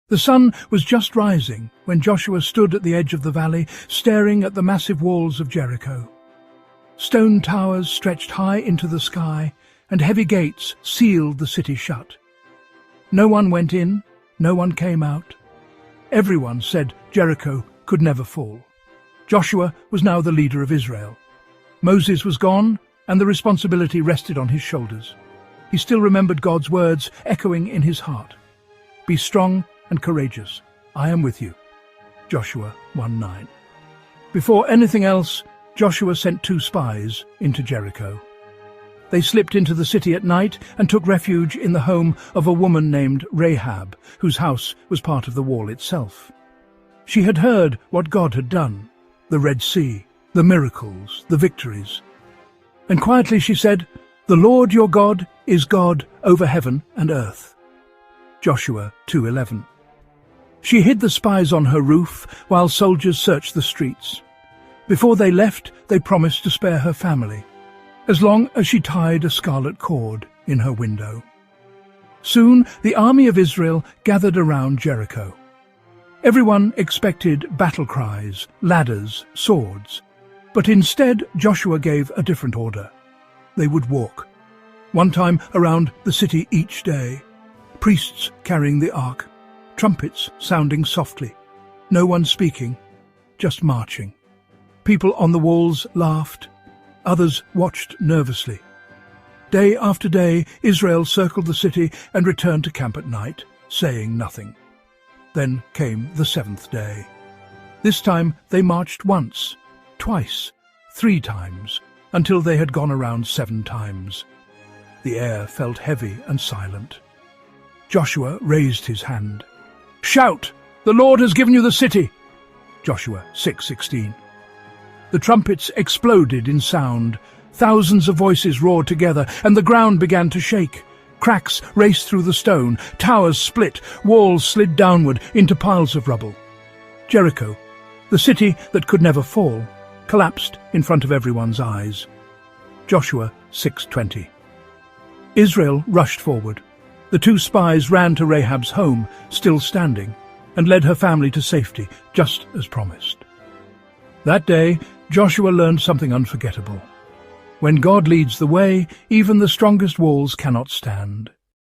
The sun was just rising when Joshua stood at the edge of the valley, staring at the massive walls of Jericho. Stone towers stretched high into the sky, and heavy gates sealed the city shut. No one went in, no one came out. Everyone said Jericho could never fall. Joshua was now the leader of Israel. Moses was gone, and the responsibility rested on his shoulders. He still remembered God's words echoing in his heart. "Be strong and courageous. I am with you." Joshua 1:9. Before anything else, Joshua sent 2 spies into Jericho. They slipped into the city at night and took refuge in the home of a woman named Rahab, whose house was part of the wall itself. She had heard what God had done, the Red Sea, the miracles, the victories. And quietly she said, "The Lord your God is God over heaven and earth." Joshua 2:11. She hid the spies on her roof while soldiers searched the streets. Before they left, they promised to spare her family, as long as she tied a scarlet cord in her window. Soon the army of Israel gathered around Jericho. Everyone expected battle cries, ladders, swords, but instead Joshua gave a different order. They would walk, one time around the city each day, priests carrying the ark, trumpets sounding softly, no one speaking, just marching. People on the walls laughed, others watched nervously. Day after day, Israel circled the city and returned to camp at night, saying nothing. Then came the 7th day. This time they marched once, twice, 3 times, until they had gone around 7 times. The air felt heavy and silent. Joshua raised his hand. "Shout! The Lord has given you the city!" Joshua 6:16. The trumpets exploded in sound. Thousands of voices roared together, and the ground began to shake. Cracks raced through the stone, towers split, walls slid downward into piles of rubble. Jericho, the city that could never fall, collapsed in front of everyone's eyes. Joshua 6:20. Israel rushed forward. The 2 spies ran to Rahab's home, still standing, and led her family to safety, just as promised. That day, Joshua learned something unforgettable. When God leads the way, even the strongest walls cannot stand.